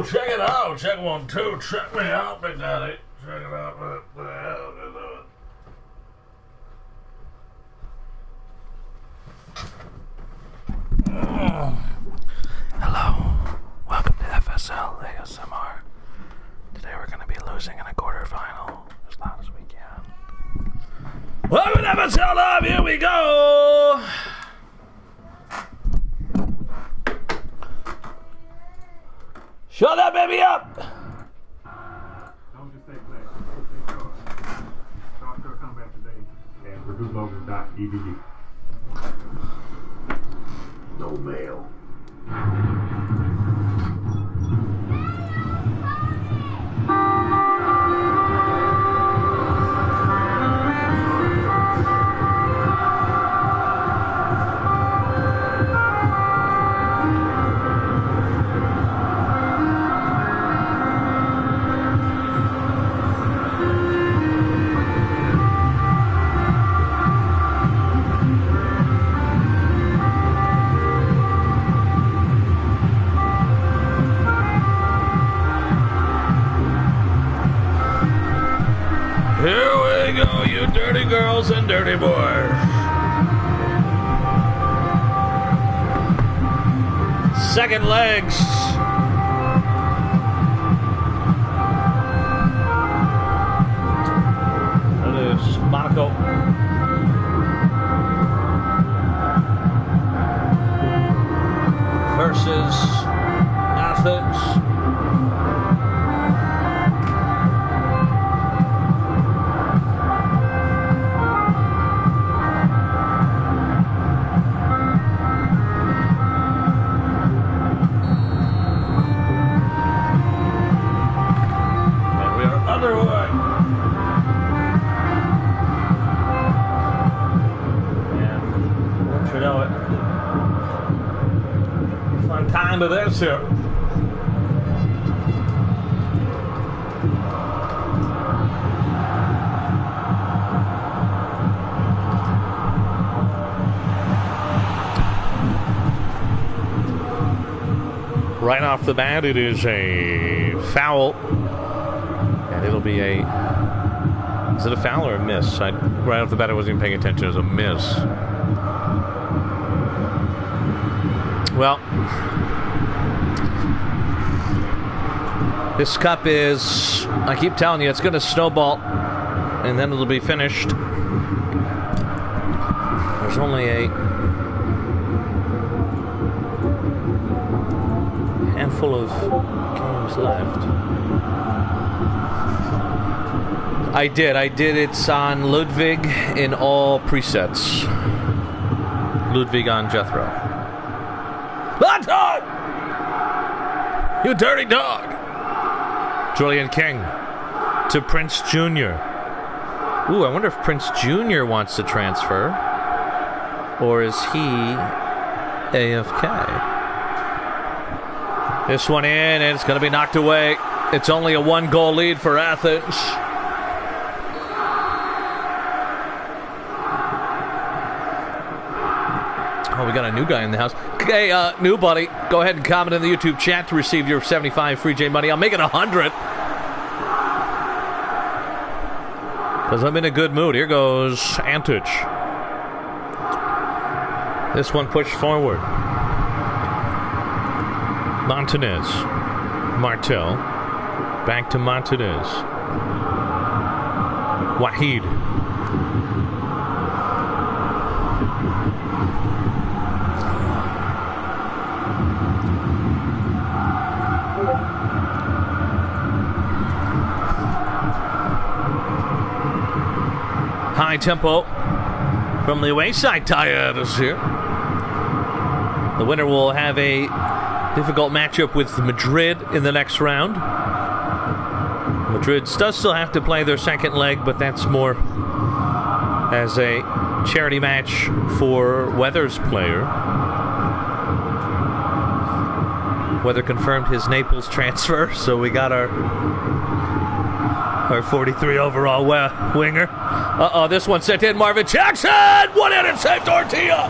go. Check it out. Check 1, 2. Check me out, Big Daddy. Check it out. Hello. Welcome to FSL ASMR. Today we're going to be losing in a quarterfinal as loud as we can. Welcome to FSL Live. Here we go. Shut that baby up! Don't just say play. Say start. Start comeback today at purduelogan.edu. No mail. Here we go, you dirty girls and dirty boys. Second legs. That is Monaco. Versus Athens. Time of this here. Right off the bat, it is a foul. And it'll be a... Is it a foul or a miss? Right off the bat, I wasn't even paying attention. It was a miss. Well, this cup is, I keep telling you, it's going to snowball, and then it'll be finished. There's only a handful of games left. I did. It's on Ludwig in all presets. Ludwig on Jethro. Hot dog! You dirty dog! Julian King to Prince Jr. Ooh, I wonder if Prince Jr. wants to transfer. Or is he AFK? This one in, and it's going to be knocked away. It's only a 1-goal lead for Athens. Oh, we got a new guy in the house. Hey, new buddy, go ahead and comment in the YouTube chat to receive your 75 free J money. I'll make it 100. Because I'm in a good mood. Here goes Antic. This one pushed forward. Montanez. Martel. Back to Montanez. Wahid. High tempo from the away side. TYAd is here. The winner will have a difficult matchup with Madrid in the next round. Madrid does still have to play their second leg, but that's more as a charity match for Weather's player. Weather confirmed his Naples transfer, so we got our 43 overall winger. Uh-oh, this one sent in Marvin Jackson! One-handed save Tortilla!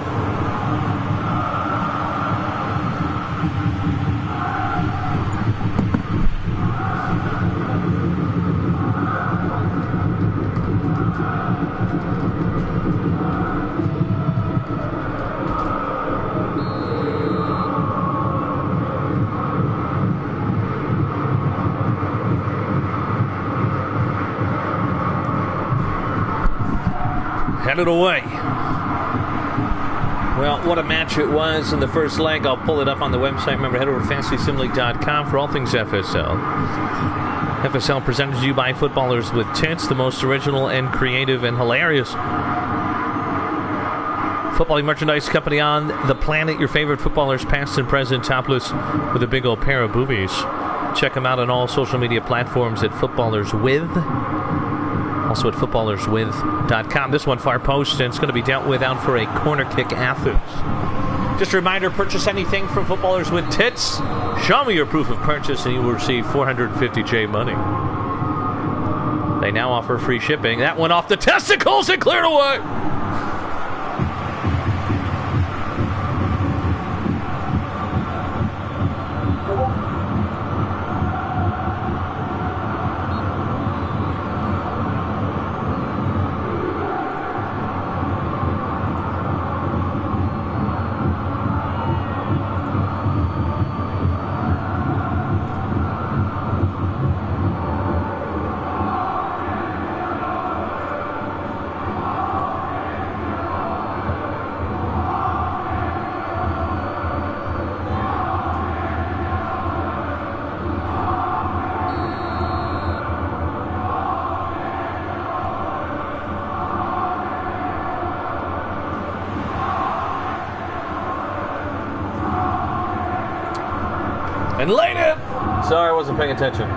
headed away. Well, what a match it was in the first leg. I'll pull it up on the website. Remember, head over to fantasysimleague.com for all things FSL. FSL presented to you by Footballers With Tits, the most original and creative and hilarious footballing merchandise company on the planet. Your favorite footballers, past and present, topless with a big old pair of boobies. Check them out on all social media platforms at Footballers With. Also at footballerswith.com. This one, far post, and it's going to be dealt with out for a corner kick, Athens. Just a reminder, purchase anything from Footballers With Tits. Show me your proof of purchase and you will receive 450J money. They now offer free shipping. That went off the testicles and cleared away. And laid it! Sorry, I wasn't paying attention.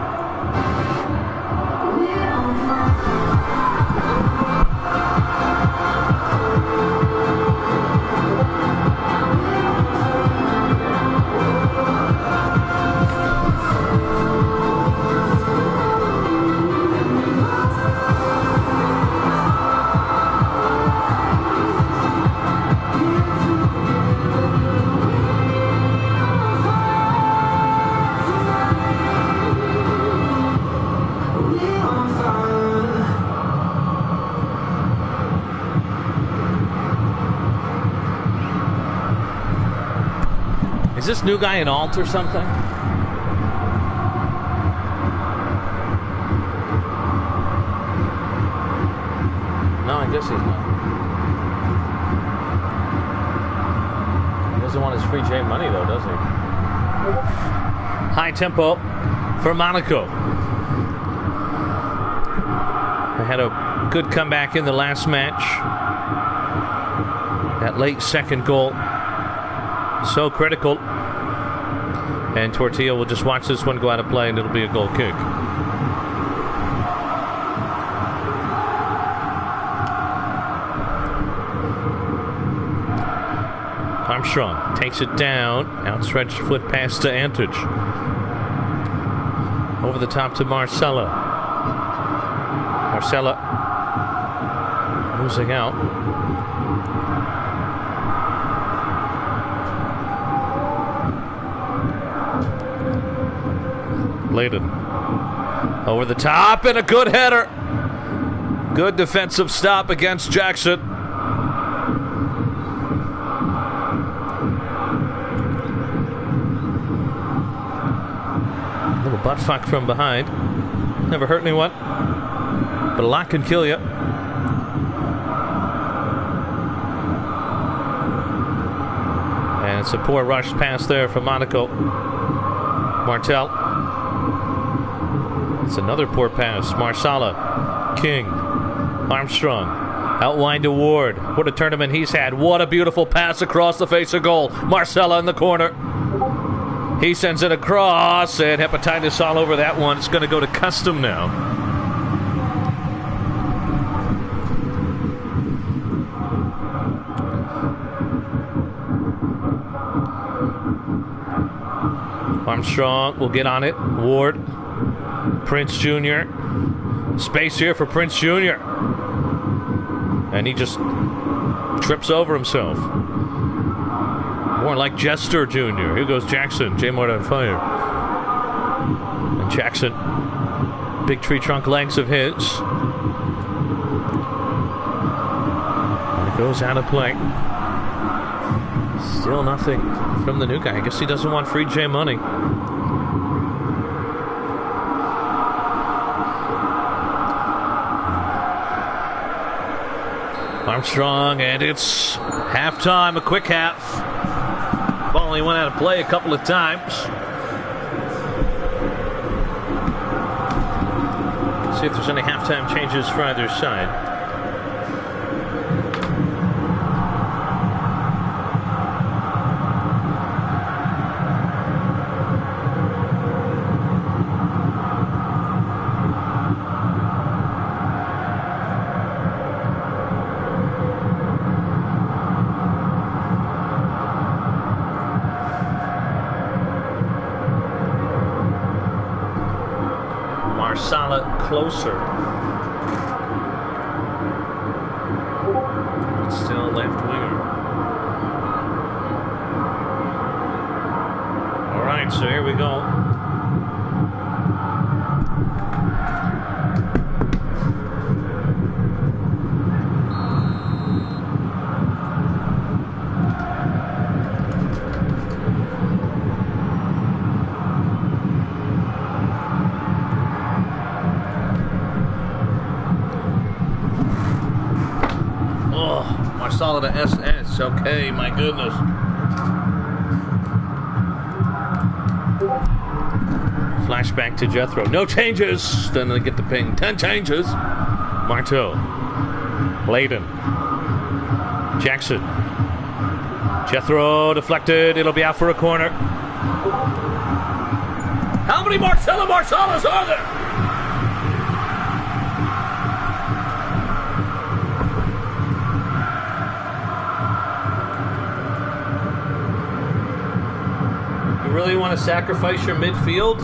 Is this new guy an alt or something? No, I guess he's not. He doesn't want his free J money though, does he? High tempo for Monaco. They had a good comeback in the last match. That late second goal. So critical. And Tortilla will just watch this one go out of play and it'll be a goal kick. Armstrong takes it down. Outstretched foot pass to Antic. Over the top to Marcella. Marcella losing out. Layden over the top and a good header. Good defensive stop against Jackson. Little butt fuck from behind. Never hurt anyone, but a lot can kill you. And it's a poor rush pass there from Monaco. Martel. It's another poor pass. Marsala, King, Armstrong, out wide to Ward. What a tournament he's had. What a beautiful pass across the face of goal. Marcella in the corner. He sends it across, and hepatitis all over that one. It's going to go to custom now. Armstrong will get on it. Ward. Prince Jr. Space here for Prince Jr. And he just trips over himself. More like Jester Jr. Here goes Jackson. J-Mart on fire. And Jackson. Big tree trunk legs of his. And it goes out of play. Still nothing from the new guy. I guess he doesn't want free J money. Armstrong, and it's halftime, a quick half. Ball only went out of play a couple of times. See if there's any halftime changes for either side. Marsala closer. But still left winger. All right, so here we go. Marsala to SS. Okay, my goodness. Flashback to Jethro. No changes. Then they get the ping. 10 changes. Marteau. Layden. Jackson. Jethro deflected. It'll be out for a corner. How many Marsalas are there? Really want to sacrifice your midfield?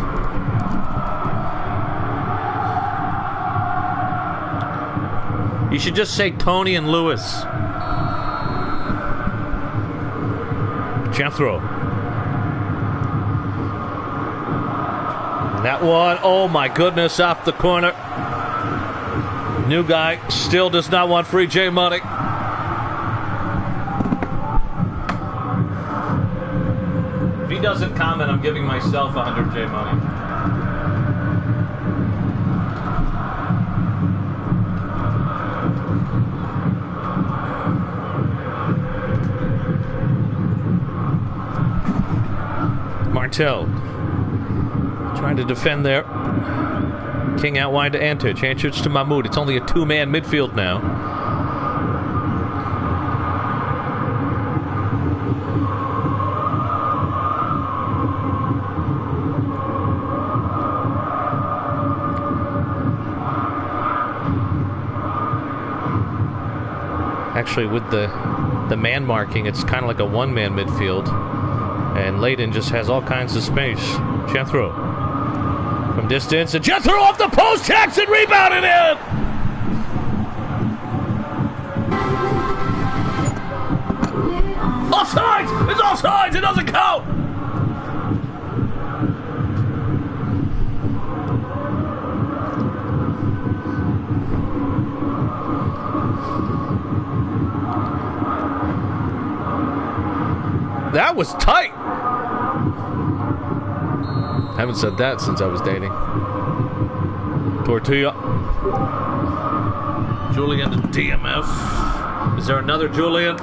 You should just say Tony and Lewis. Jethro. That one, oh my goodness, off the corner. New guy still does not want free J money. If he doesn't comment, I'm giving myself 100 J money. Martel trying to defend there. King out wide to Antich. Antich to Mahmoud. It's only a two-man midfield now. Actually, with the man marking, it's kind of like a one-man midfield. And Layden just has all kinds of space. Jethro from distance. And Jethro off the post. Jackson rebounded in. Offsides! It's offsides! It doesn't count! That was tight. Haven't said that since I was dating. Tortilla. Julian to DMF. Is there another Julian?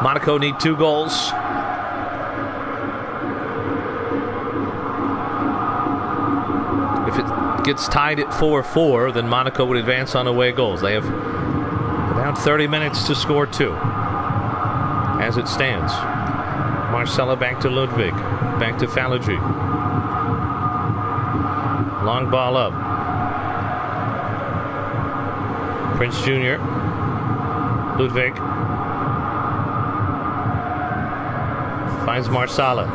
Monaco need 2 goals. If it gets tied at 4-4, then Monaco would advance on away goals. They have about 30 minutes to score 2. As it stands. Marcella back to Ludwig. Back to Fallagy. Long ball up. Prince Jr. Ludwig. Finds Marsala.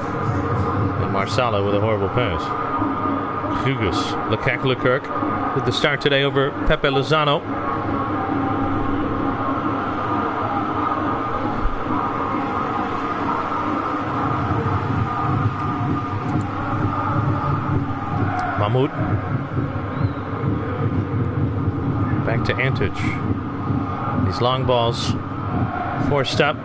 And Marsala with a horrible pass. Hugus. Leclerc with the start today over Pepe Lozano. Mahmoud. Back to Antich. These long balls forced up.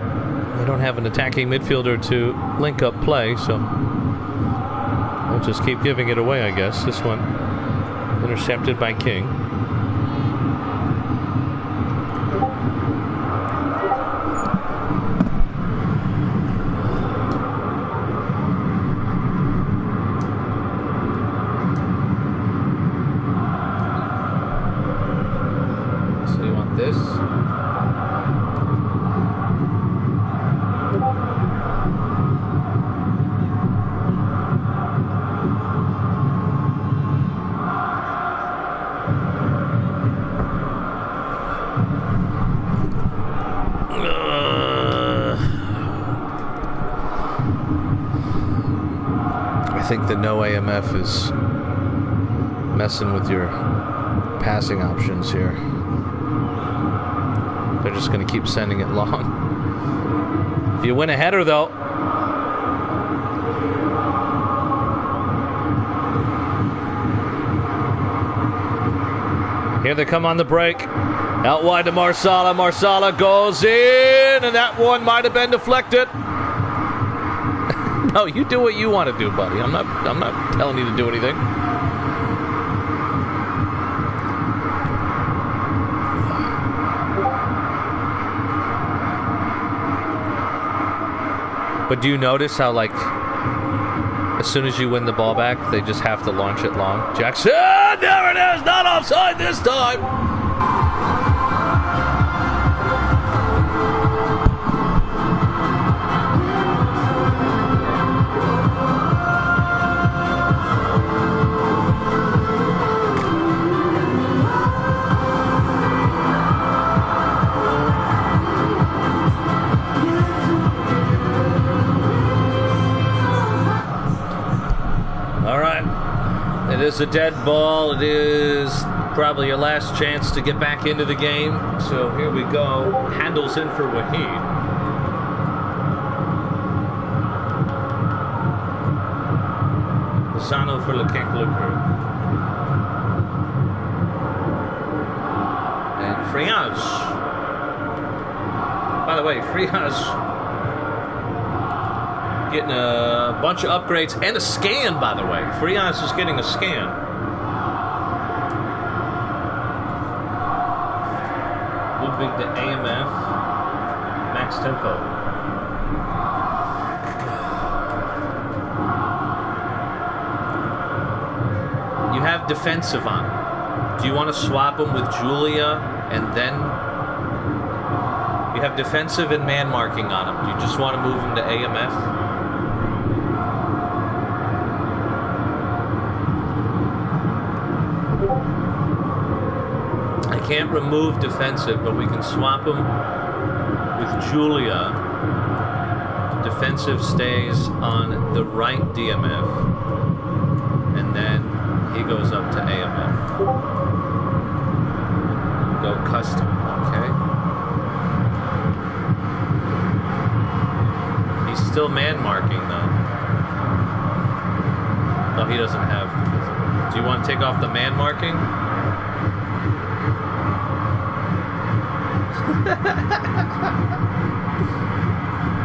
They don't have an attacking midfielder to link up play, so we'll just keep giving it away, I guess. This one intercepted by King. So you want this? I think the no AMF is messing with your passing options here. They're just going to keep sending it long. If you win a header, though, here they come on the break. Out wide to Marsala. Marsala goes in, and that one might have been deflected. No, you do what you want to do, buddy. I'm not telling you to do anything. But do you notice how, like, as soon as you win the ball back, they just have to launch it long? Jackson, there it is, not offside this time. It is a dead ball. It is probably your last chance to get back into the game. So here we go. Handles in for Wahid. Lozano for Lequin-Luker. And Frias. By the way, Frias getting a bunch of upgrades and a scan, by the way. Frias is getting a scan. Ludwig to AMF. Max tempo. You have defensive on him. Do you want to swap him with Julia and then... You have defensive and man marking on him. Do you just want to move him to AMF? Can't remove defensive, but we can swap him with Julia. Defensive stays on the right DMF, and then he goes up to AMF. Go custom, okay? He's still man marking though. No, he doesn't have. Do you want to take off the man marking?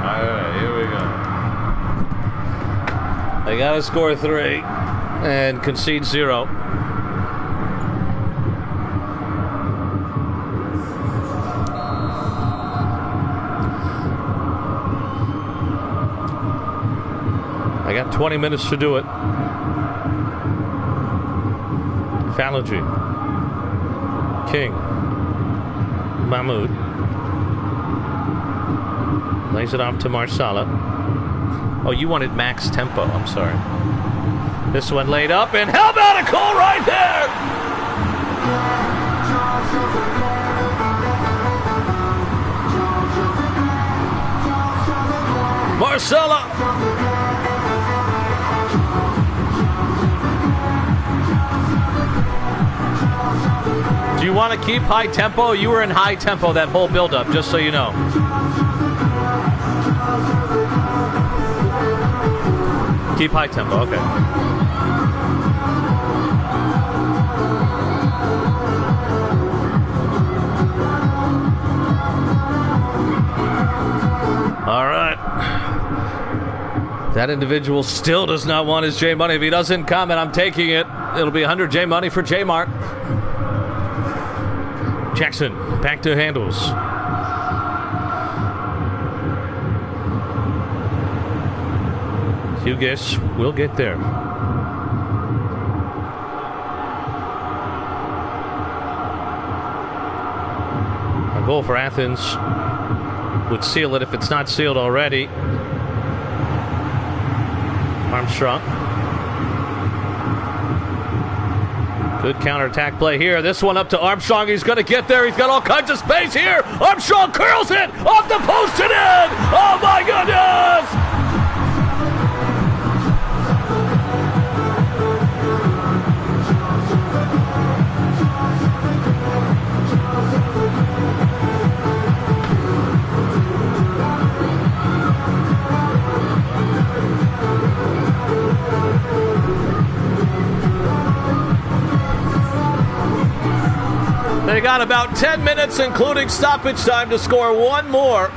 Alright, here we go. They gotta score 3 and concede 0. I got 20 minutes to do it. Fallagy. King. Mahmoud. Lays it off to Marsala. Oh, you wanted max tempo. I'm sorry. This one laid up, and how about a goal right there? Marsala. Do you want to keep high tempo? You were in high tempo that whole build-up, just so you know. Keep high tempo, okay. That individual still does not want his J money. If he doesn't comment, I'm taking it. It'll be 100 J money for J Mark. Jackson, back to handles. Hughes will get there. A goal for Athens would seal it if it's not sealed already. Armstrong. Good counterattack play here. This one up to Armstrong. He's going to get there. He's got all kinds of space here. Armstrong curls it off the post and in. Oh my goodness! They got about 10 minutes, including stoppage time, to score one more.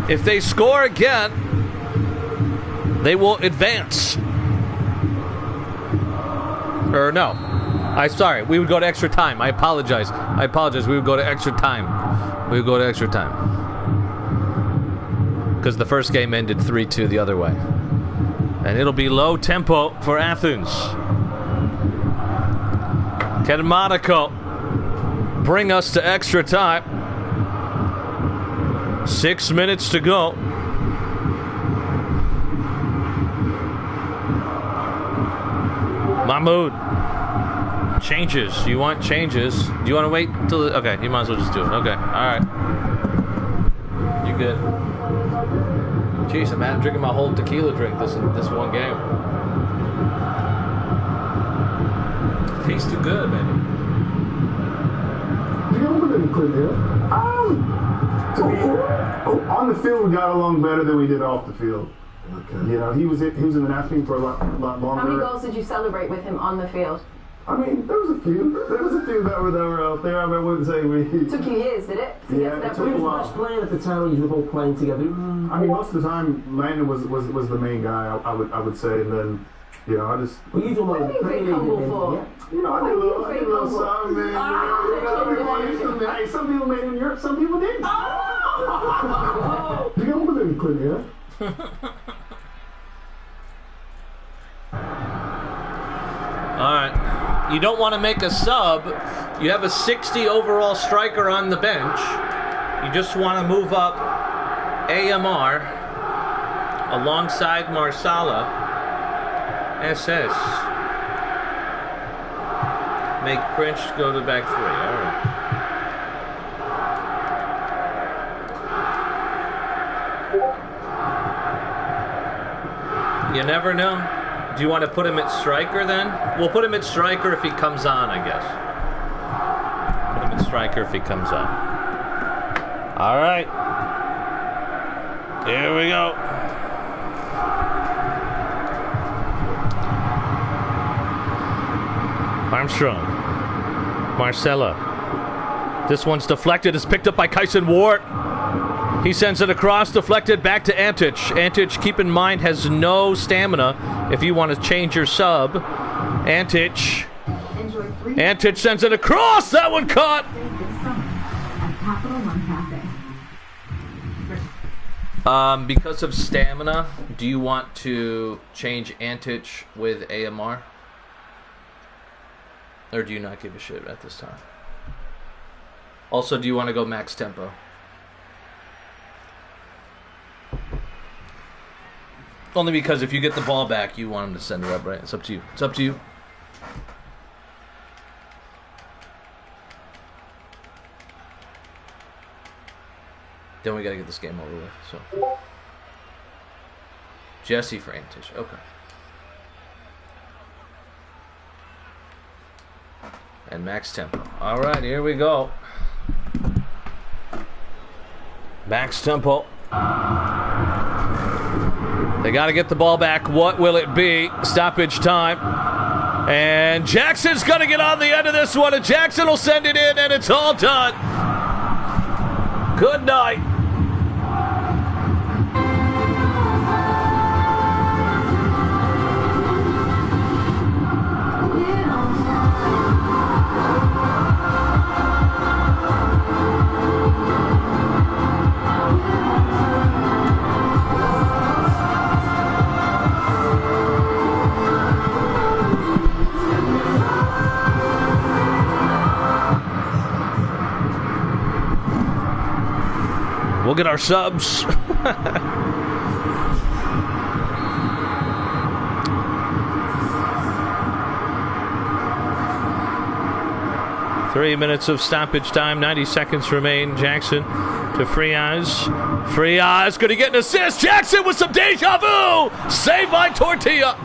If they score again, they will advance. Or no. Sorry, we would go to extra time. I apologize. We would go to extra time. Because the first game ended 3-2 the other way. And it'll be low tempo for Athens. Can Monaco bring us to extra time? 6 minutes to go. Mahmoud. Changes. You want changes? Do you want to wait till... Okay, you might as well just do it. Okay, alright. You good? Jeez, I'm drinking my whole tequila drink this one game. Tastes too good, baby. On the field, we got along better than we did off the field. Okay. You know, he was in the national team for a lot longer. How many goals did you celebrate with him on the field? I mean, there was a few that were out there. I wouldn't say we... Took you years, did it? Yeah, it took a while. Playing at the time when you were all playing together. I mean, most of the time, Landon was the main guy. I would say, and then. You know, I just... Well, you do what are you very humble for? You know, I did a little something, man. Hey, some people made it in Europe, some people didn't. You don't believe in Clinton, yeah? All right. You don't want to make a sub. You have a 60 overall striker on the bench. You just want to move up AMR alongside Marsala. SS. Make Prince go to back three. All right. You never know. Do you want to put him at striker then? We'll put him at striker if he comes on, I guess. Put him at striker if he comes on. All right. Here we go. Armstrong. Marcella. This one's deflected. It's picked up by Kyson Ward. He sends it across, deflected back to Antic. Antic, keep in mind, has no stamina if you want to change your sub. Antic sends it across. That one caught. Because of stamina, do you want to change Antic with AMR? Or do you not give a shit at this time? Also, do you want to go max tempo? Only because if you get the ball back, you want him to send it up, right? It's up to you. It's up to you. Then we got to get this game over with. So, Jesse for Antic. Okay. And max tempo. All right, here we go. Max tempo. They got to get the ball back. What will it be? Stoppage time. And Jackson's going to get on the end of this one, and Jackson will send it in, and it's all done. Good night. We'll get our subs. 3 minutes of stoppage time, 90 seconds remain. Jackson to Free Eyes. Free Eyes going to get an assist. Jackson with some deja vu. Saved by Tortilla.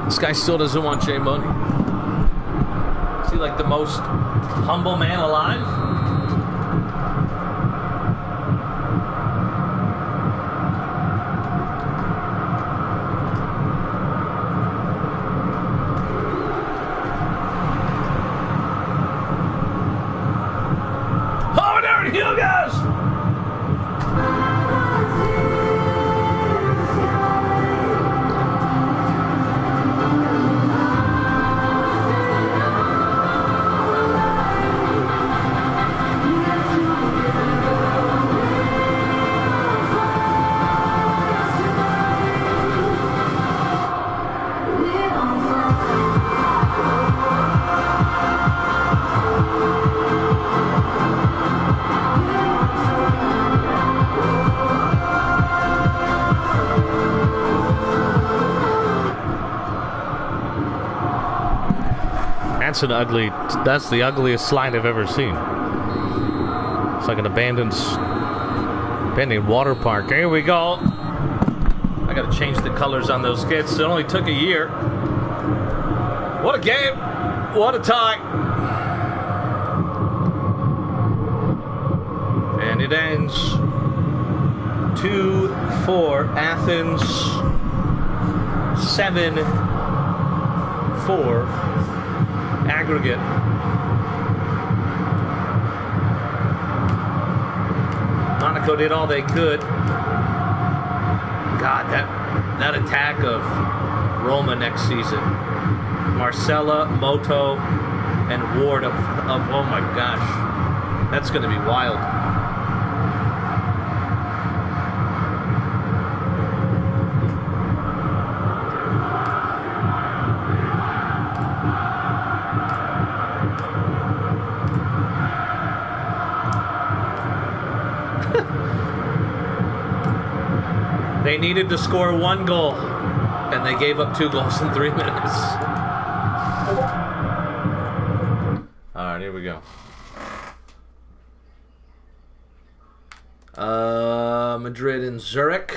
This guy still doesn't want J Money. Is he like the most humble man alive? That's the ugliest slide I've ever seen. It's like an abandoned water park. Here we go. I gotta change the colors on those kits. It only took a year. What a game. What a tie. And it ends 2-4 Athens, 7-4 aggregate. Monaco did all they could. God, that attack of Roma next season. Marcella, Moto, and Ward of oh my gosh. That's going to be wild. They needed to score 1 goal, and they gave up 2 goals in 3 minutes. All right, here we go. Madrid and Zurich.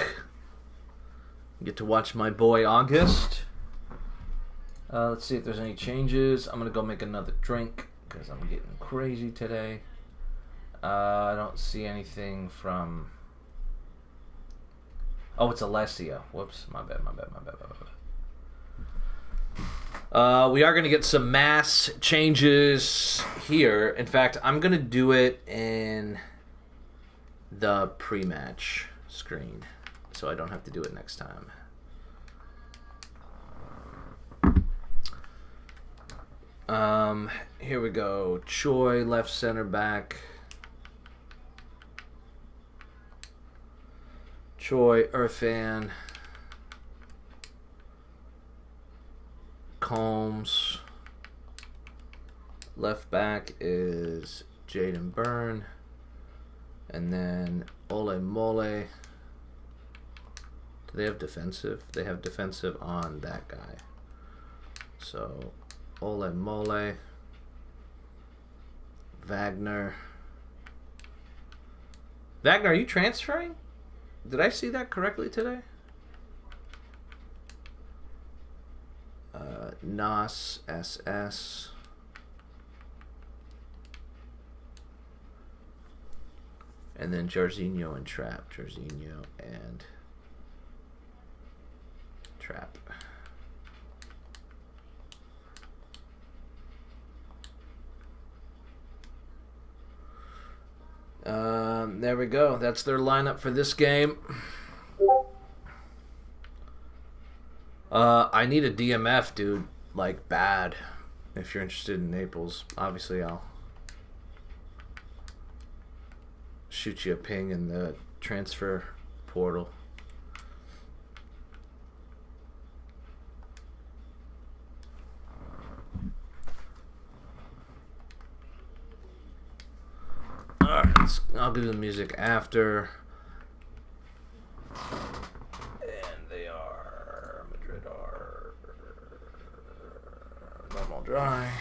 Get to watch my boy August. Let's see if there's any changes. I'm going to go make another drink because I'm getting crazy today. I don't see anything from... Oh, it's Alessia. Whoops, my bad. We are going to get some mass changes here. In fact, I'm going to do it in the pre-match screen, so I don't have to do it next time. Here we go. Choi, left center back. Choi, Irfan, Combs. Left back is Jaden Byrne. And then Ole Mole. Do they have defensive? They have defensive on that guy. So, Ole Mole. Wagner. Wagner, are you transferring? Did I see that correctly today? Nas, SS. And then Jarzinho and Trap. Jarzinho and Trap. There we go. That's their lineup for this game. I need a DMF, dude. Like, bad. If you're interested in Naples, obviously I'll shoot you a ping in the transfer portal. Alright, I'll do the music after. And they are Madrid are normal dry.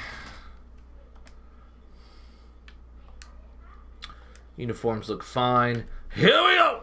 Uniforms look fine. Here we go!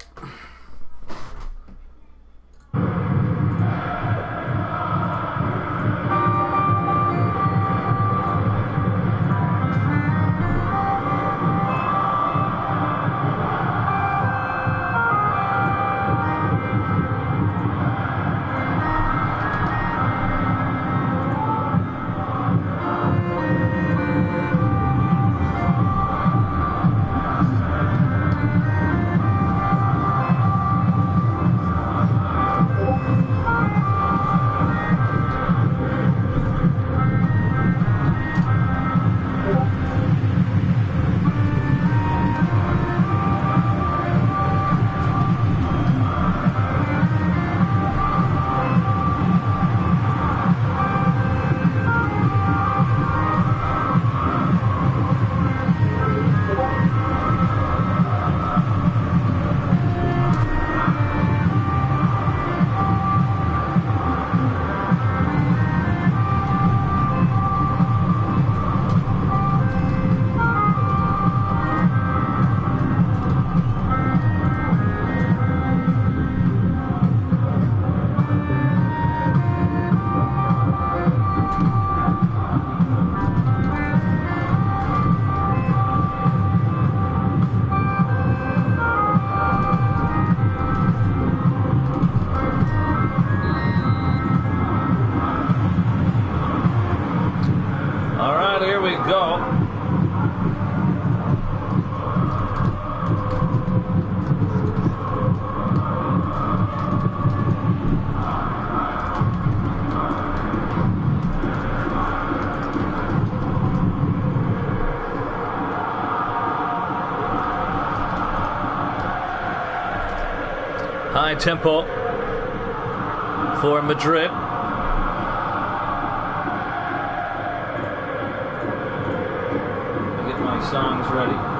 High tempo for Madrid. Get my songs ready.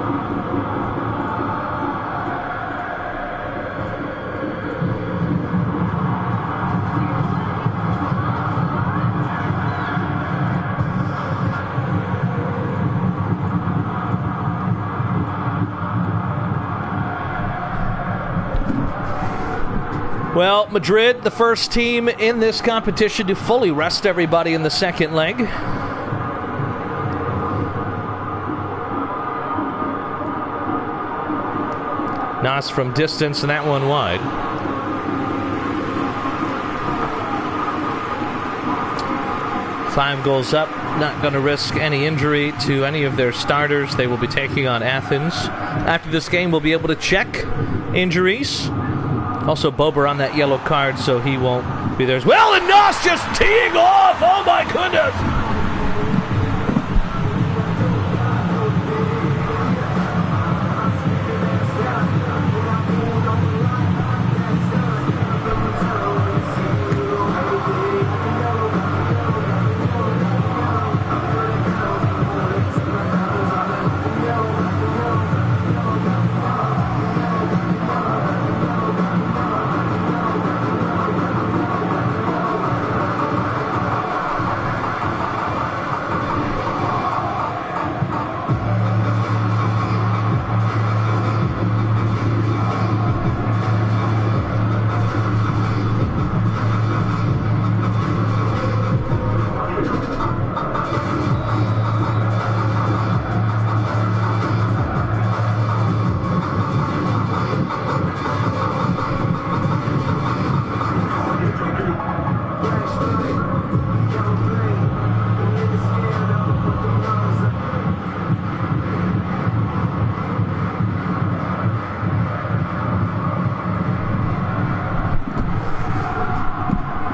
Well, Madrid, the first team in this competition to fully rest everybody in the second leg. Nas from distance, and that one wide. Five goals up, not going to risk any injury to any of their starters. They will be taking on Athens. After this game, we'll be able to check injuries. Also, Bober on that yellow card, so he won't be there as well. And Nos just teeing off! Oh my goodness!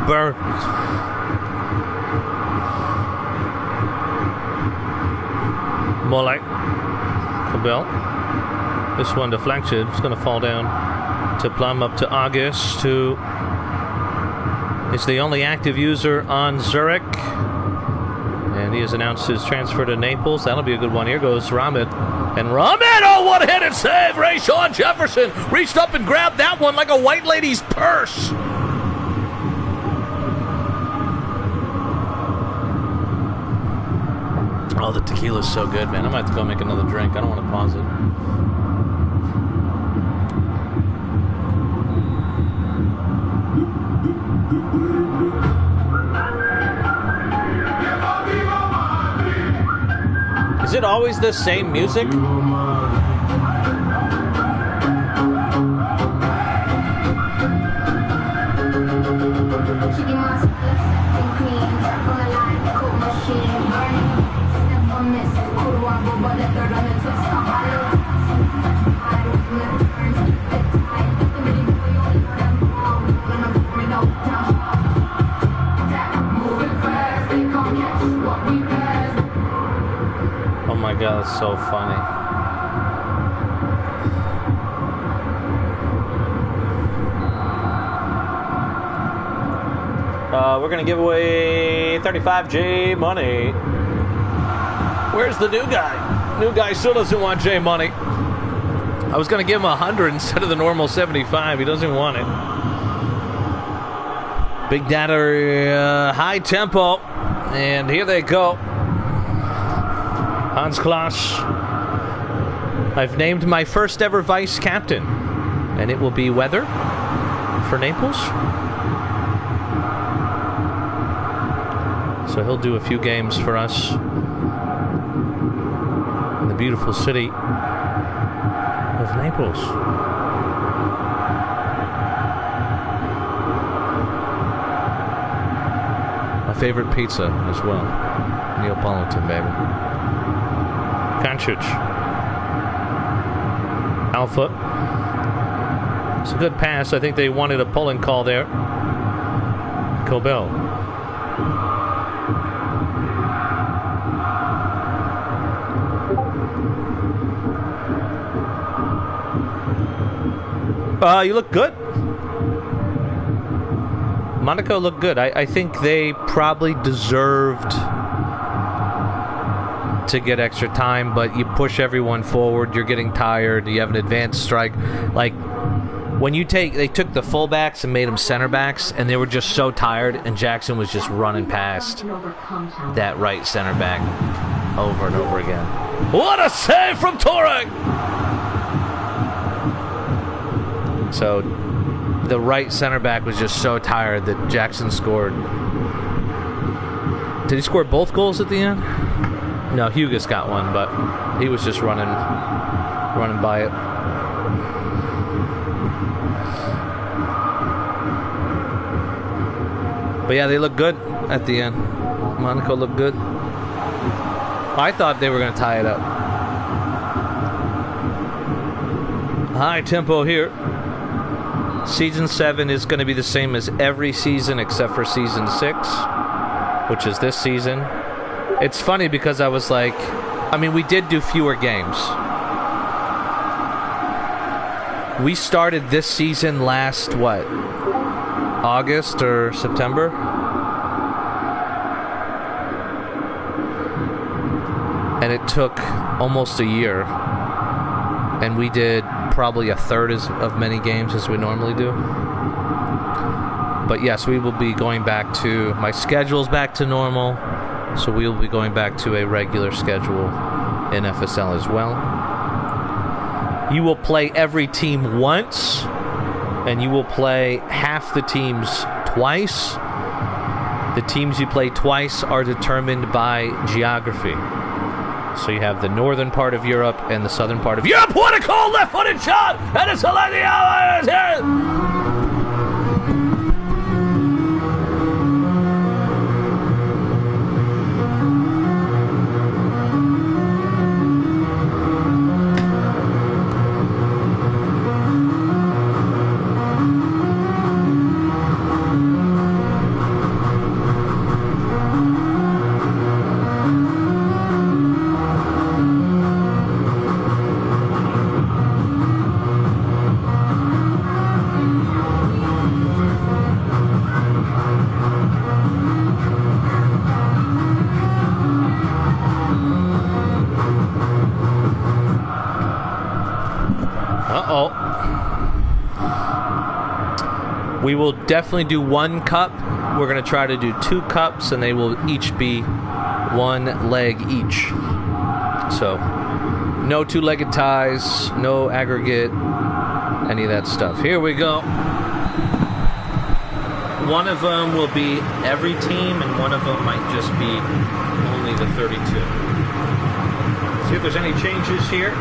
Burns. Molek. Cabell. This one deflected. It's going to fall down to Plum, up to August, who is the only active user on Zurich. And he has announced his transfer to Naples. That'll be a good one. Here goes Rahmet. And Rahmet, oh, one-handed save! Rayshawn Jefferson reached up and grabbed that one like a white lady's purse. Oh, the tequila's so good, man. I might have to go make another drink. I don't want to pause it. Is it always the same music? Oh my god, that's so funny. We're gonna give away 35J money. Where's the new guy? New guy still doesn't want J money. I was gonna give him 100 instead of the normal 75. He doesn't want it. Big data, high tempo, and here they go. Hans Klaas. I've named my first ever vice captain, and it will be Weather for Naples. So he'll do a few games for us in the beautiful city of Naples. My favorite pizza as well. Neapolitan, baby. Kancic. Alpha. It's a good pass. I think they wanted a pulling call there. Kobel. You look good. Monaco looked good. I think they probably deserved to get extra time, but you push everyone forward, you're getting tired, you have an advanced strike. Like, when they took the fullbacks and made them center backs, and they were just so tired, and Jackson was just running past that right center back over and over again. What a save from Torek! So the right center back was just so tired that Jackson scored. Did he score both goals at the end? No, Hugus got one, but he was just running by it. But yeah, they look good at the end. Monaco looked good. I thought they were going to tie it up. High tempo here. Season 7 is going to be the same as every season except for Season 6, which is this season. It's funny because I was like, I mean, we did do fewer games. We started this season last, what, August or September? And it took almost a year. And we did probably a third of many games as we normally do. But yes, we will be going back to, my schedule's back to normal, so we will be going back to a regular schedule in FSL as well. You will play every team once, and you will play half the teams twice. The teams you play twice are determined by geography. So you have the northern part of Europe and the southern part of Europe. What a cold left-footed shot! And it's We will definitely do 1 cup. We're going to try to do 2 cups, and they will each be 1 leg each. So, no 2-legged ties, no aggregate, any of that stuff. Here we go. One of them will be every team, and one of them might just be only the 32. See if there's any changes here.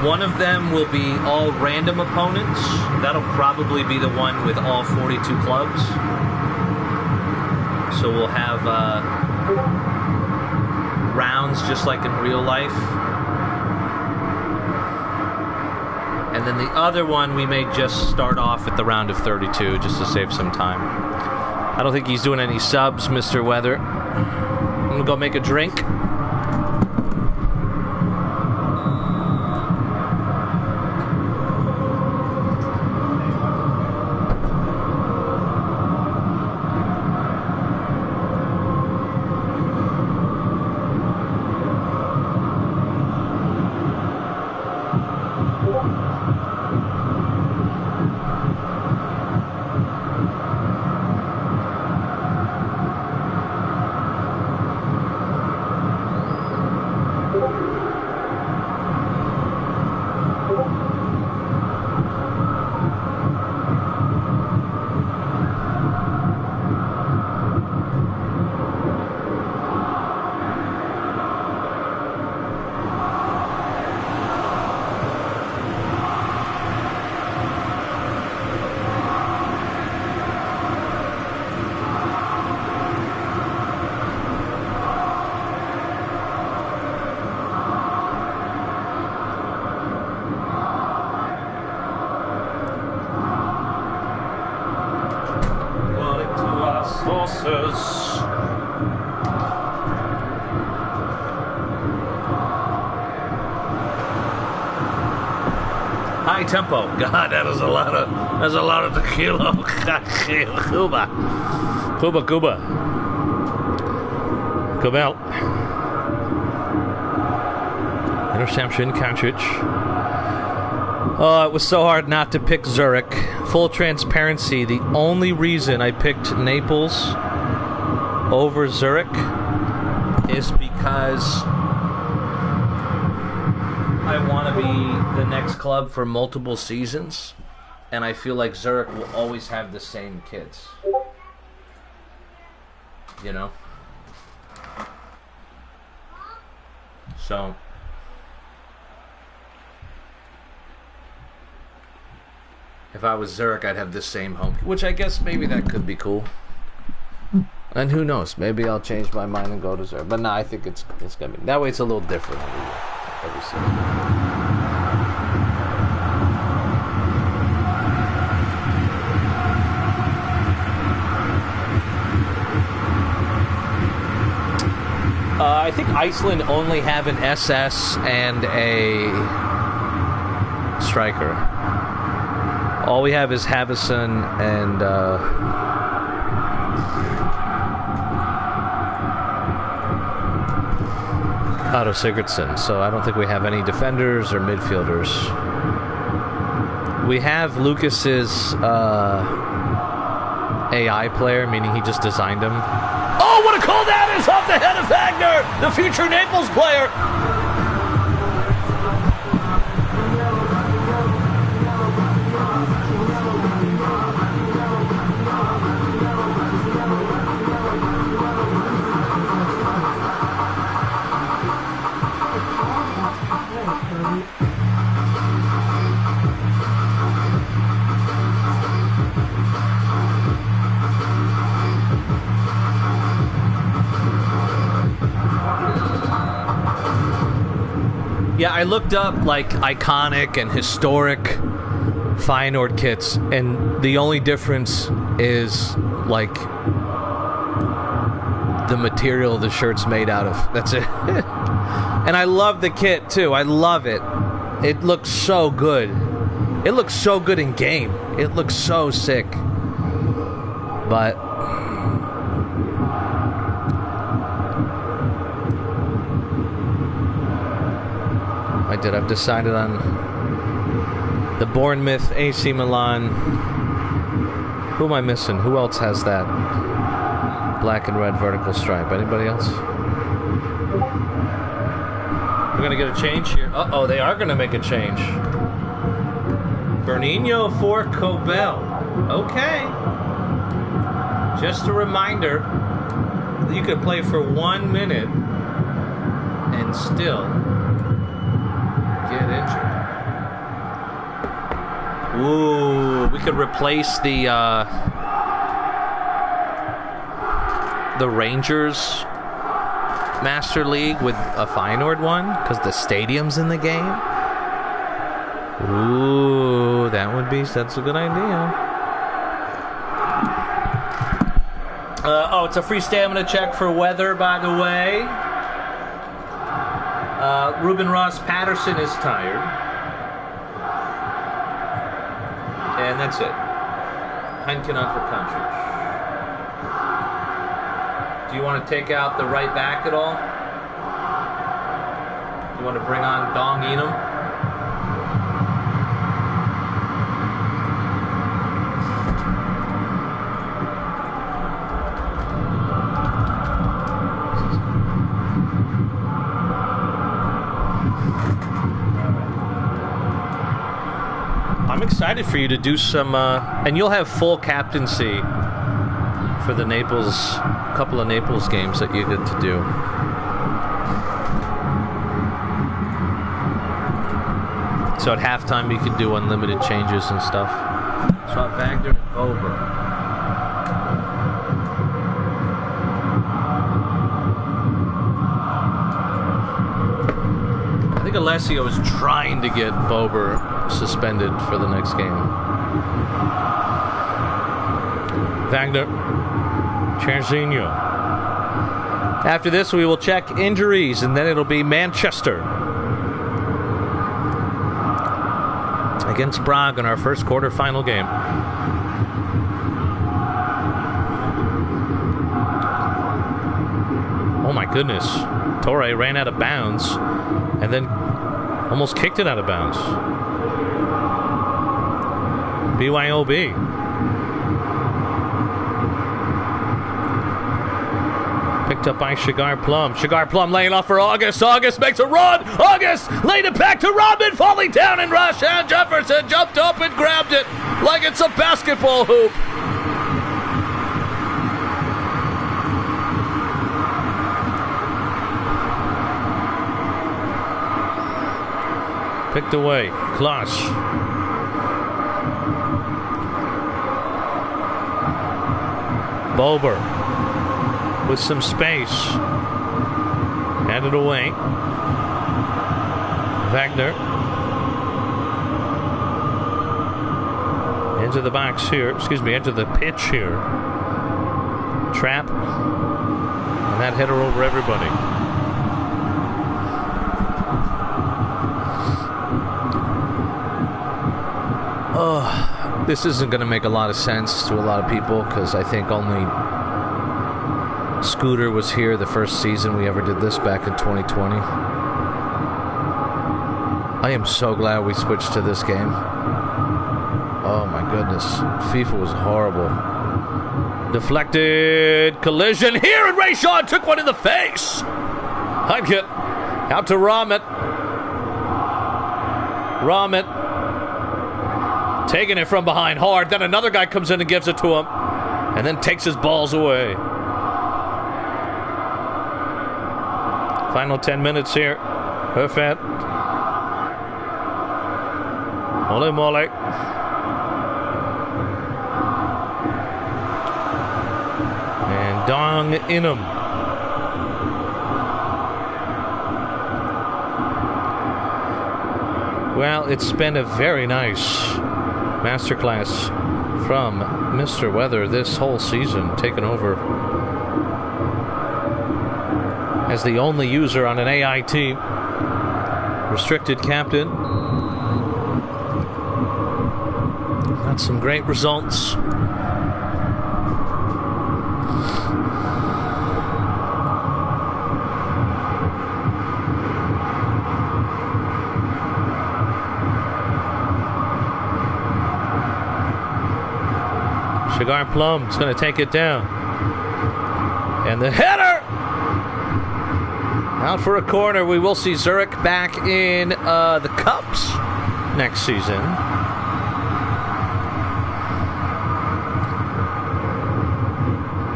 One of them will be all random opponents. That'll probably be the one with all 42 clubs. So we'll have rounds just like in real life. And then the other one, we may just start off at the round of 32 just to save some time. I don't think he's doing any subs, Mr. Weather. I'm going to go make a drink. High tempo. God, that's a lot of tequila. Cuba. Cobalt. Interception, cartridge. Oh, it was so hard not to pick Zurich. Full transparency, the only reason I picked Naples over Zurich is because I want to be the next club for multiple seasons, and I feel like Zurich will always have the same kids. You know? So if I was Zurich, I'd have the same home, which I guess maybe that could be cool. And who knows? Maybe I'll change my mind and go to Zurich. But no, I think it's gonna be that way. It's a little different every season. I think Iceland only have an SS and a striker. All we have is Havison and Otto Sigurdsson, so I don't think we have any defenders or midfielders. We have Lucas's AI player, meaning he just designed him. Oh, what a call that is off the head of Wagner, the future Naples player. Yeah, I looked up like iconic and historic Feyenoord kits, and the only difference is like the material the shirt's made out of. That's it. And I love the kit too. I love it. It looks so good. It looks so good in game. It looks so sick. But I've decided on The Bournemouth, AC Milan. Who am I missing? Who else has that black and red vertical stripe? Anybody else? We're going to get a change here. Uh-oh, they are going to make a change. Bernino for Cobell. Okay. Just a reminder that you could play for 1 minute and still get injured. Ooh, we could replace the Rangers Master League with a Feyenoord one because the stadium's in the game. Ooh, that's a good idea. It's a free stamina check for weather, by the way. Ruben Ross Patterson is tired. And that's it. Heineken on for Conchich. Do you want to take out the right back at all? You want to bring on Dong Enum? I'm excited for you to do some, and you'll have full captaincy for the couple of Naples games that you get to do. So at halftime you can do unlimited changes and stuff. Swap Wagner and Bober. I think Alessio is trying to get Bober suspended for the next game. Wagner. Cherzinho. After this, we will check injuries, and then it'll be Manchester against Prague in our first quarterfinal game. Oh my goodness. Torre ran out of bounds and then almost kicked it out of bounds. BYOB. Picked up by Shigar Plum. Shigar Plum laying off for August. August makes a run. August laid it back to Robin, falling down in rush. And Jefferson jumped up and grabbed it like it's a basketball hoop. Picked away. Klaus. Bober with some space. Handed away. Wagner. Into the box here. Into the pitch here. Trap. And that header over everybody. Oh, this isn't going to make a lot of sense to a lot of people because I think only Scooter was here the first season we ever did this back in 2020. I am so glad we switched to this game. Oh my goodness. FIFA was horrible. Deflected collision here, and Rayshawn took one in the face. Hudkett out to Rahmet. Rahmet taking it from behind hard. Then another guy comes in and gives it to him, and then takes his balls away. Final 10 minutes here. Perfect. Ole mole. And Dong Inum. Well, it's been a very nice masterclass from Mr. Weather this whole season, taking over as the only user on an AI team. Restricted captain. Got some great results. Cigar Plum is going to take it down. And the header! Out for a corner. We will see Zurich back in the Cups next season.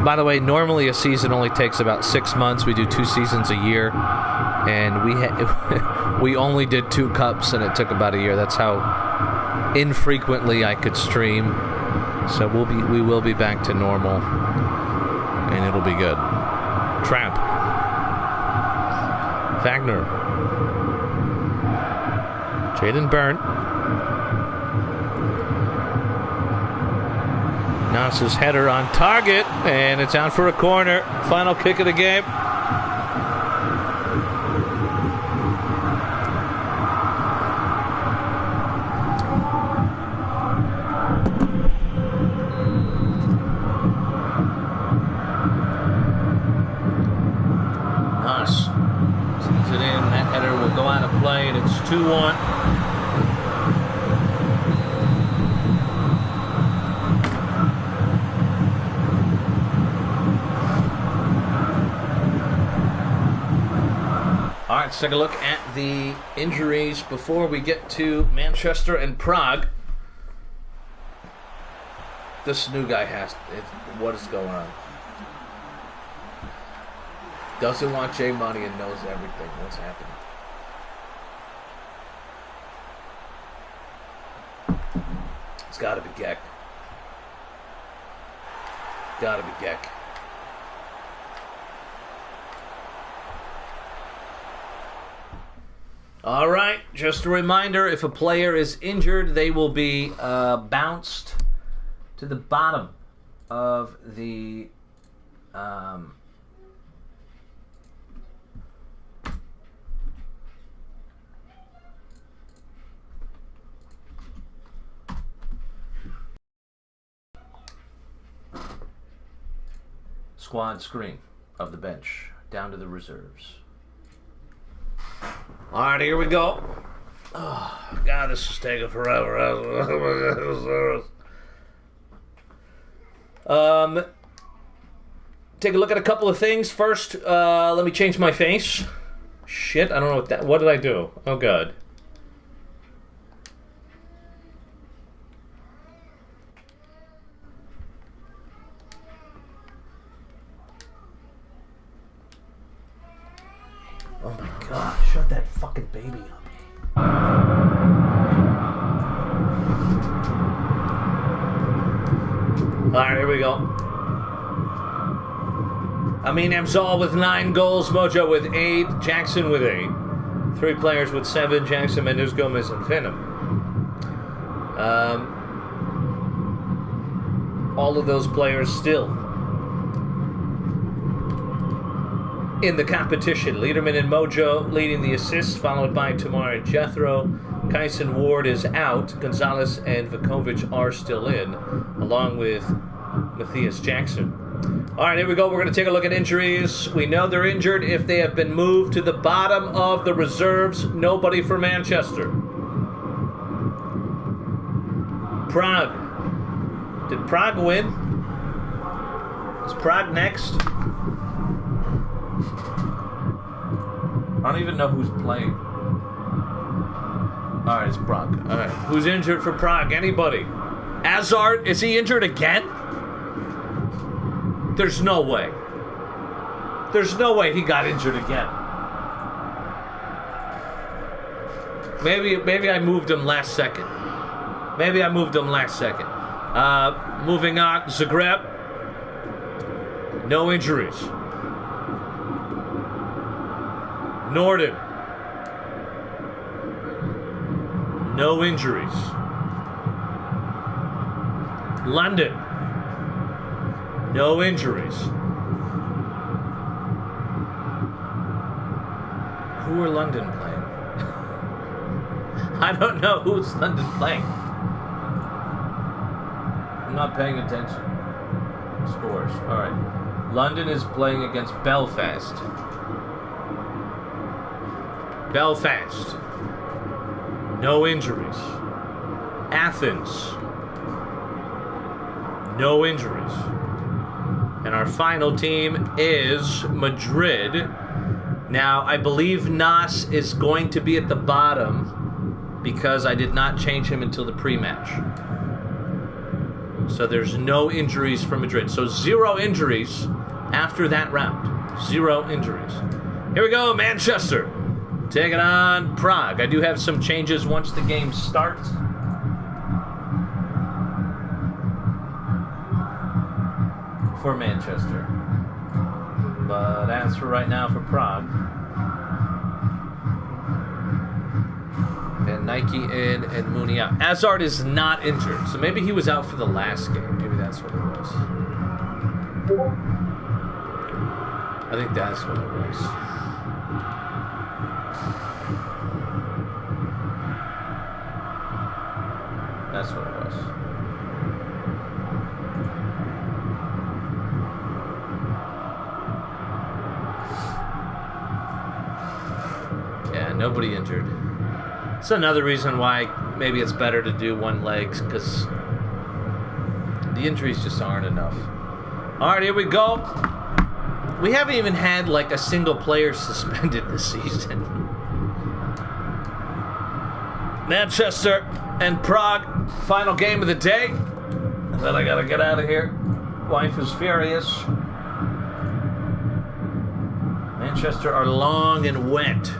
By the way, normally a season only takes about 6 months. We do 2 seasons a year. And we only did 2 Cups, and it took about a year. That's how infrequently I could stream. So we will be back to normal, and it'll be good. Trap. Wagner. Jaden Byrne. Nas's header on target, and it's out for a corner. Final kick of the game. Nas sends it in. That header will go out of play, and it's 2-1. All right, let's take a look at the injuries before we get to Manchester and Prague. This new guy what is going on? Doesn't want J Money and knows everything. What's happening? It's got to be Geck. Got to be Geck. All right, just a reminder, if a player is injured, they will be bounced to the bottom of the squad screen of the bench, down to the reserves. All right, here we go. Oh, God, this is taking forever. Take a look at a couple of things. First, let me change my face. Shit, I don't know what did I do? Oh, God. Oh my God, shut that fucking baby up. Alright, here we go. Amin Amzal with 9 goals, Mojo with 8, Jackson with 8. 3 players with 7, Jackson, Mendes, Gomez, and Venom. All of those players still in the competition. Liederman and Mojo leading the assists, followed by Tamar and Jethro. Kyson Ward is out. Gonzalez and Vukovic are still in, along with Matthias Jackson. All right, here we go. We're going to take a look at injuries. We know they're injured if they have been moved to the bottom of the reserves. Nobody for Manchester. Prague. Did Prague win? Is Prague next? I don't even know who's playing. Alright, it's Prague. Alright. Who's injured for Prague? Anybody? Azart, is he injured again? There's no way. There's no way he got injured again. Maybe I moved him last second. Moving on, Zagreb. No injuries. Norden. No injuries. London. No injuries. Who are London playing? I don't know who's London playing. I'm not paying attention. Scores. Alright. London is playing against Belfast. Belfast. No injuries. Athens. no injuries. And our final team is Madrid. Now, I believe Nas is going to be at the bottom because I did not change him until the pre-match. So there's no injuries for Madrid. So 0 injuries after that round. 0 injuries. Here we go, Manchester. Taking on Prague. I do have some changes once the game starts. For Manchester. But as for right now for Prague. And Nike in and Mooney out. Hazard is not injured, so maybe he was out for the last game. Maybe that's what it was. I think that's what it was. That's what it was. Yeah, nobody injured. It's another reason why maybe it's better to do one leg, because the injuries just aren't enough. All right, here we go. We haven't even had like a single player suspended this season. Manchester and Prague, final game of the day. And then I gotta get out of here. Wife is furious. Manchester are long and wet.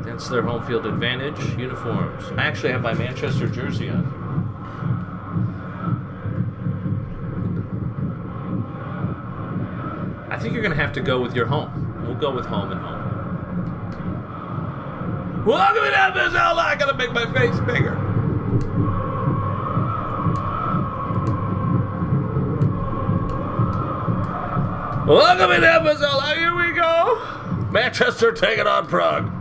That's their home field advantage. Uniforms. I actually have my Manchester jersey on. I think you're going to have to go with your home. We'll go with home and home. Welcome to FSL. I got to make my face bigger. Welcome to FSL. Here we go. Manchester taking on Prague.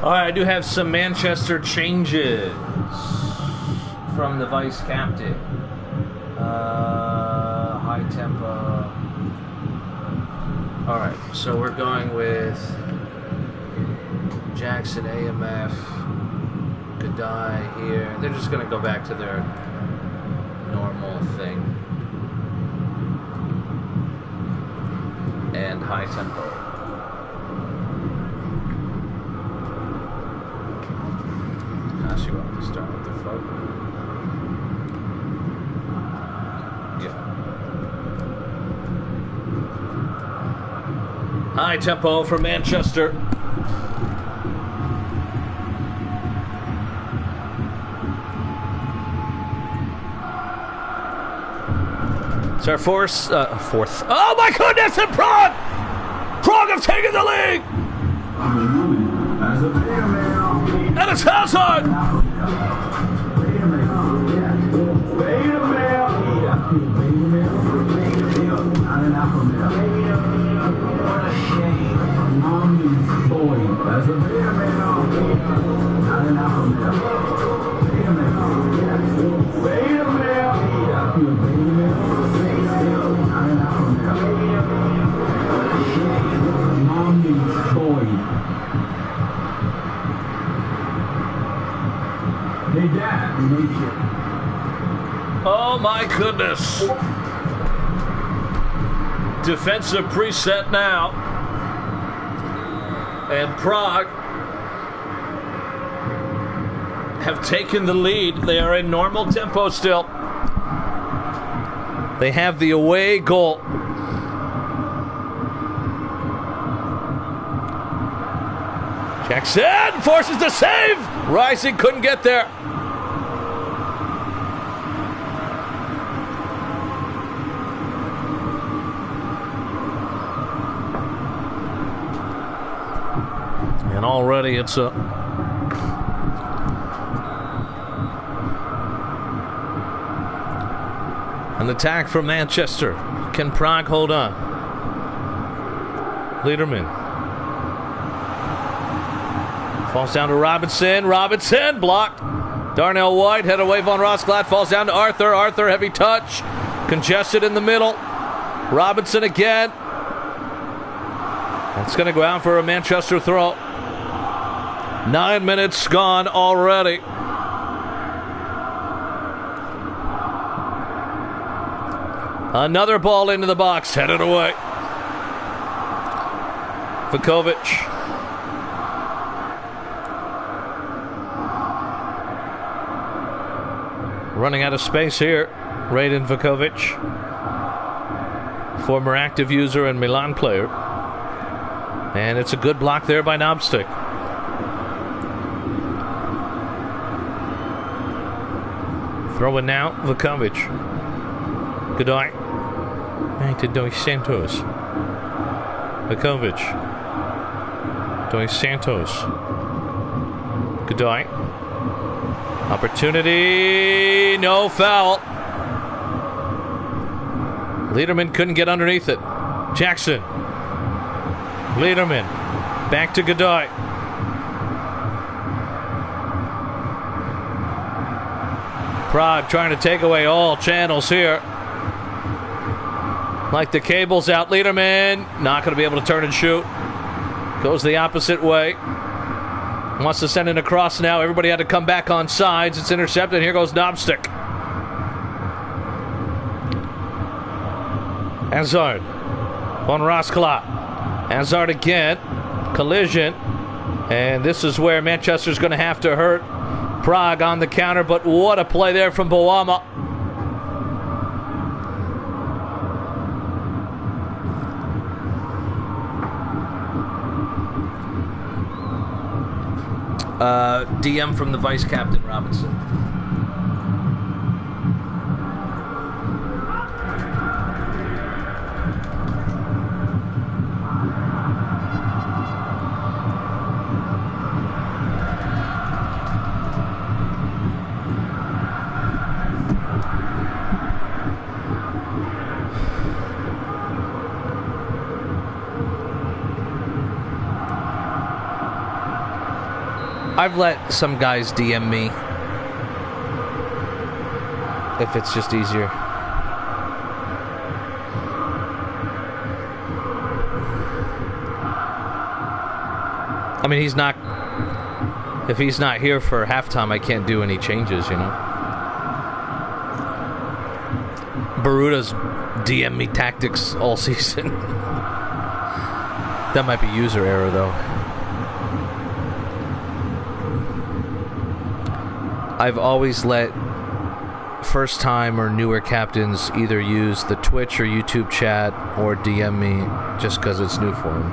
Alright, I do have some Manchester changes from the vice captain. High tempo. Alright, so we're going with Jackson, AMF, Godai here. They're just going to go back to their normal thing. And high tempo. Gosh, you want to start with the float? Yeah. High tempo for Manchester. It's our fourth. Oh my goodness! And Prague! Prague have taken the lead! And it's Hazard! Oh my goodness. Defensive preset now. And Prague have taken the lead. They are in normal tempo still. They have the away goal. Jackson forces the save. Rising couldn't get there. And already it's a an attack from Manchester. Can Prague hold on? Liederman falls down to Robinson. Robinson blocked. Darnell White head away. Von Rossglatt falls down to Arthur. Arthur heavy touch. Congested in the middle. Robinson again. It's going to go out for a Manchester throw. 9 minutes gone already. Another ball into the box, headed away. Vukovic. Running out of space here. Raden Vukovic. Former active user and Milan player. And it's a good block there by Knobstick. Throwing now, Vukovic. Godoy. Back to Dos Santos. Vukovic. Dos Santos. Godoy. Opportunity. No foul. Liederman couldn't get underneath it. Jackson. Liederman. Back to Godoy. Prague trying to take away all channels here. Like the cables out. Liederman not going to be able to turn and shoot. Goes the opposite way. Wants to send it across now. Everybody had to come back on sides. It's intercepted. Here goes Knobstick. Hazard. Von Roskla. Hazard again. Collision. And this is where Manchester's going to have to hurt Prague on the counter. But what a play there from Boama. DM from the vice captain, Robinson. I've let some guys DM me if it's just easier. I mean, if he's not here for halftime, I can't do any changes, you know. Baruda's DM me tactics all season. That might be user error, though. I've always let first-time or newer captains either use the Twitch or YouTube chat or DM me just because it's new for them.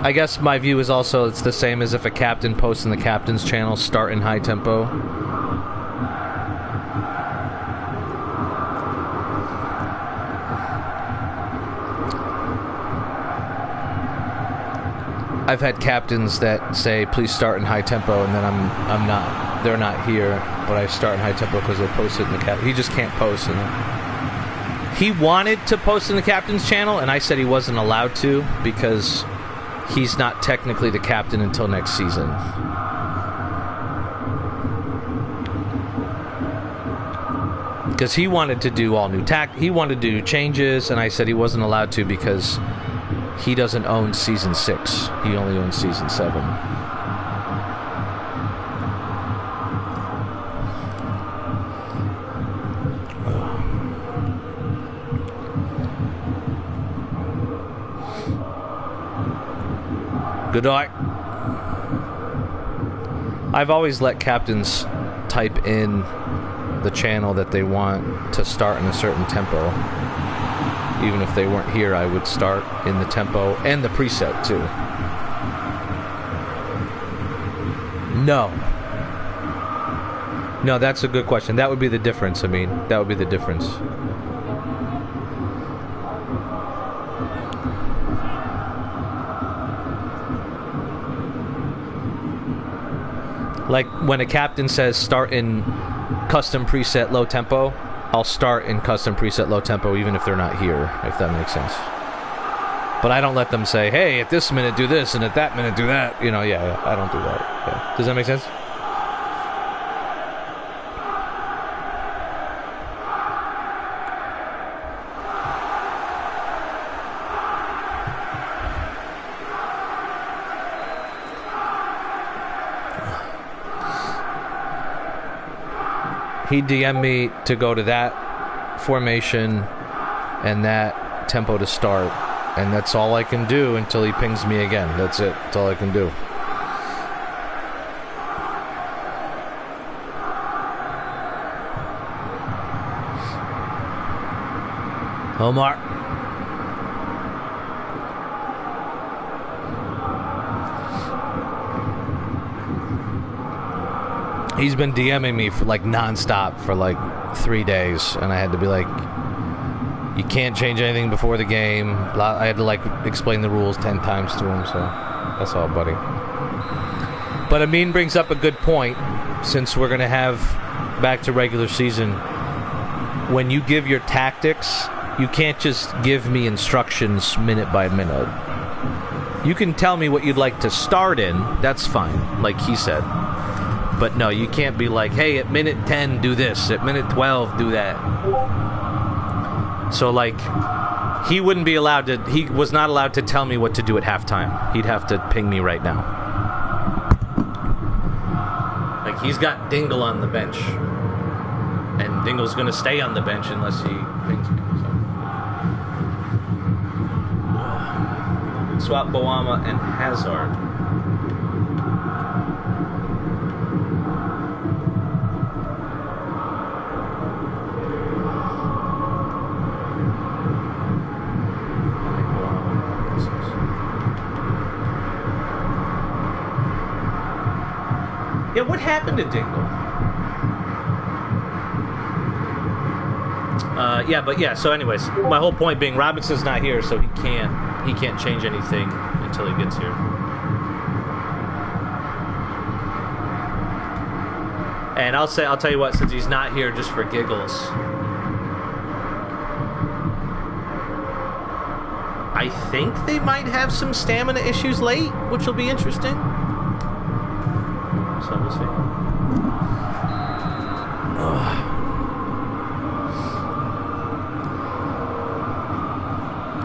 I guess my view is also it's the same as if a captain posts in the captain's channel, start in high tempo. I've had captains that say, please start in high tempo, and then I'm not. They're not here, but I start in high tempo because they post it in the cap. He just can't post. He wanted to post in the captain's channel, and I said he wasn't allowed to because he's not technically the captain until next season. Because he wanted to do all new he wanted to do changes, and I said he wasn't allowed to because he doesn't own season 6. He only owns season 7. Good night. I've always let captains type in the channel that they want to start in a certain tempo. Even if they weren't here, I would start in the tempo and the preset too. No. No, that's a good question. That would be the difference. I mean, that would be the difference. Like when a captain says start in custom preset low tempo, I'll start in custom preset low tempo even if they're not here, if that makes sense. But I don't let them say, hey, at this minute do this and at that minute do that. You know, yeah, I don't do that. Yeah. Does that make sense? He DM'd me to go to that formation and that tempo to start, and that's all I can do until he pings me again. That's it. That's all I can do. Omar. He's been DMing me for like nonstop for like 3 days, and I had to be like, you can't change anything before the game. I had to like explain the rules 10 times to him, so that's all, buddy. But Amin brings up a good point, since we're going to have back to regular season. When you give your tactics, you can't just give me instructions minute by minute. You can tell me what you'd like to start in, that's fine, like he said. But no, you can't be like, hey, at minute 10, do this. At minute 12, do that. So, like, he wouldn't be allowed to... He was not allowed to tell me what to do at halftime. He'd have to ping me right now. Like, he's got Dingle on the bench. And Dingle's going to stay on the bench unless he pings me. So. Swap Boama and Hazard. Yeah, what happened to Dingle? So anyways, my whole point being Robinson's not here, so he can't change anything until he gets here. And I'll tell you what, since he's not here just for giggles, I think they might have some stamina issues late, which will be interesting. So we'll see.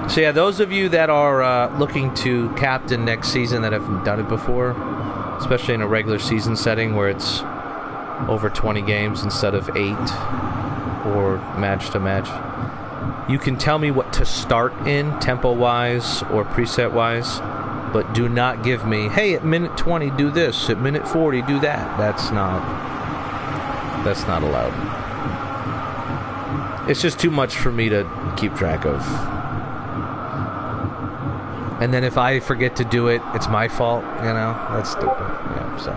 So yeah, those of you that are looking to captain next season that haven't done it before, especially in a regular season setting where it's over 20 games instead of 8 or match to match, you can tell me what to start in tempo-wise or preset-wise, but do not give me, hey, at minute 20 do this, at minute 40 do that. That's not allowed. It's just too much for me to keep track of. And then if I forget to do it, it's my fault, you know? That's stupid. Yeah, so.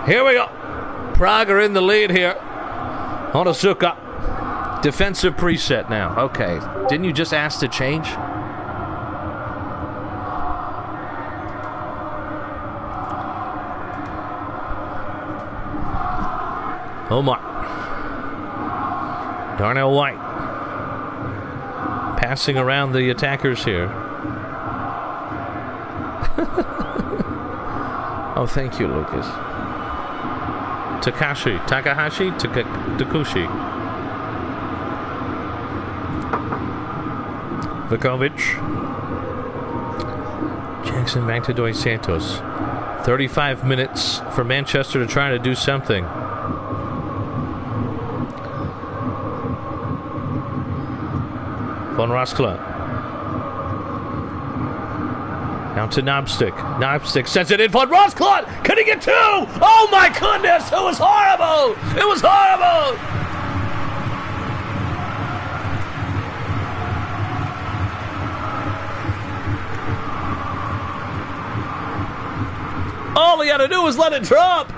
Here we go. Prague are in the lead here. Onasuka. Defensive preset now. Okay. Didn't you just ask to change? Omar. Darnell White. Passing around the attackers here. Oh, thank you, Lucas. Takahashi. Takushi. Vukovic. Jackson back to Dos Santos. 35 minutes for Manchester to try to do something. Von Roskla. Now to Knobstick. Knobstick sends it in. Von Roskla! Can he get two? Oh my goodness! It was horrible! It was horrible! All he had to do was let it drop.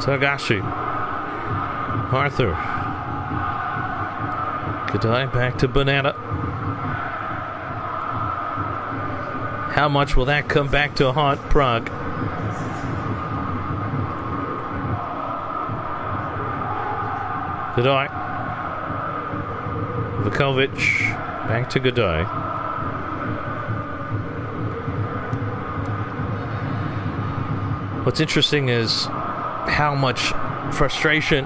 Tagashi. Arthur. Kadai back to Banana. How much will that come back to haunt Prague? Godoy. Vukovic. Back to Godoy. What's interesting is how much frustration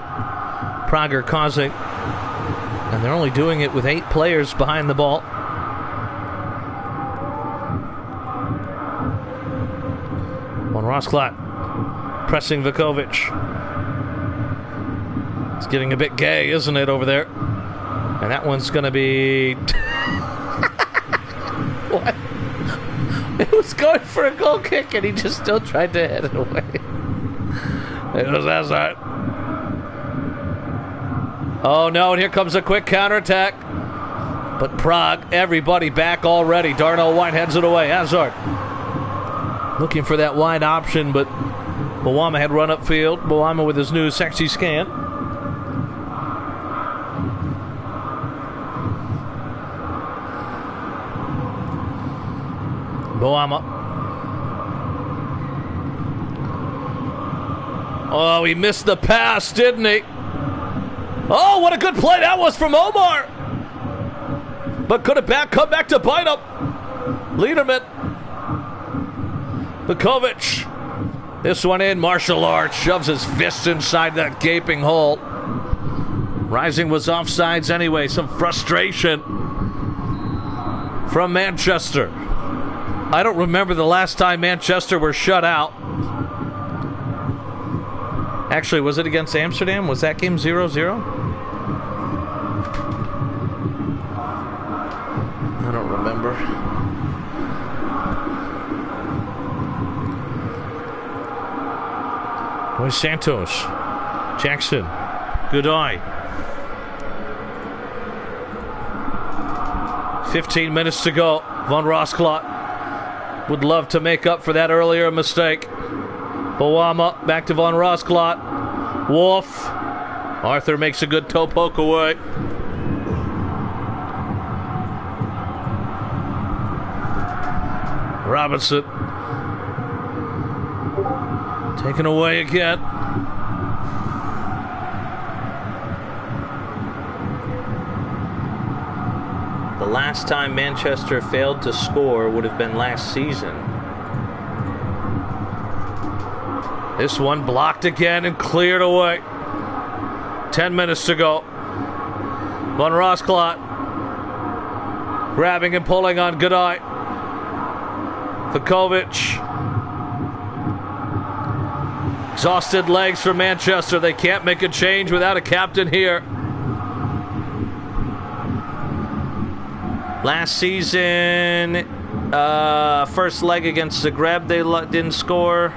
Prague are causing. And they're only doing it with 8 players behind the ball. Von Rosklat pressing Vukovic. It's getting a bit gay, isn't it, over there? And that one's going to be... What? It was going for a goal kick, and he just still tried to head it away. It was Hazard. Oh, no, and here comes a quick counterattack. But Prague, everybody back already. Darnell White heads it away. Hazard looking for that wide option, but Boama had run upfield. Boama with his new sexy scan. Boama. Oh, he missed the pass, didn't he? Oh, what a good play that was from Omar. But could have come back to bite him. Liederman. Vukovic. This one in. Martial arts. Shoves his fist inside that gaping hole. Rising was offsides anyway. Some frustration from Manchester. I don't remember the last time Manchester were shut out. Actually, was it against Amsterdam? Was that game 0-0? I don't remember. Dos Santos. Jackson. Godoy. 15 minutes to go. Von Rosklat would love to make up for that earlier mistake. Boama back to Von Rosklat. Wolf. Arthur makes a good toe poke away. Robinson. Taken away again. The last time Manchester failed to score would have been last season. This one blocked again and cleared away. 10 minutes to go. Von Rosklat grabbing and pulling on Godoy. Vukovic. Exhausted legs for Manchester. They can't make a change without a captain here. Last season, first leg against Zagreb, they didn't score.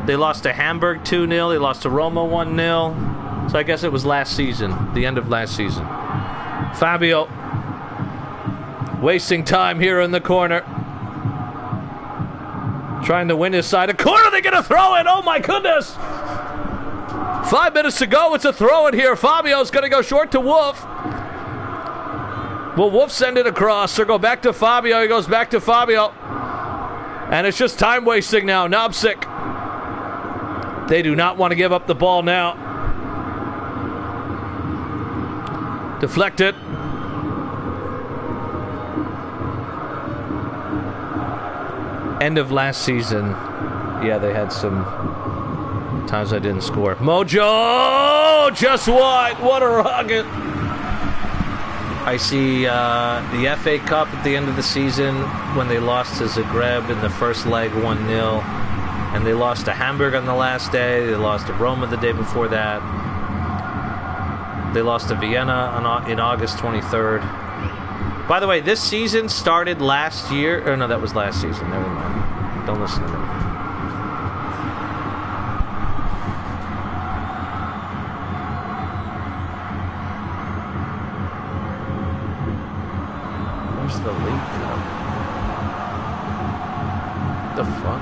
They lost to Hamburg 2-0. They lost to Roma 1-0. So I guess it was last season, the end of last season. Fabio wasting time here in the corner. Trying to win his side. A corner, they get a throw in. Oh my goodness. 5 minutes to go. It's a throw in here. Fabio's going to go short to Wolf. Well, Wolf send it across. They'll go back to Fabio. He goes back to Fabio. And it's just time wasting now. Knobsick. They do not want to give up the ball now. Deflected. End of last season. Yeah, they had some times I didn't score. Mojo! Just what a rocket. I see the FA Cup at the end of the season when they lost to Zagreb in the first leg 1-0. And they lost to Hamburg on the last day. They lost to Roma the day before that. They lost to Vienna in August 23rd. By the way, this season started last year. Or no, that was last season. Never mind. Don't listen to me. Where's the leak? The fuck?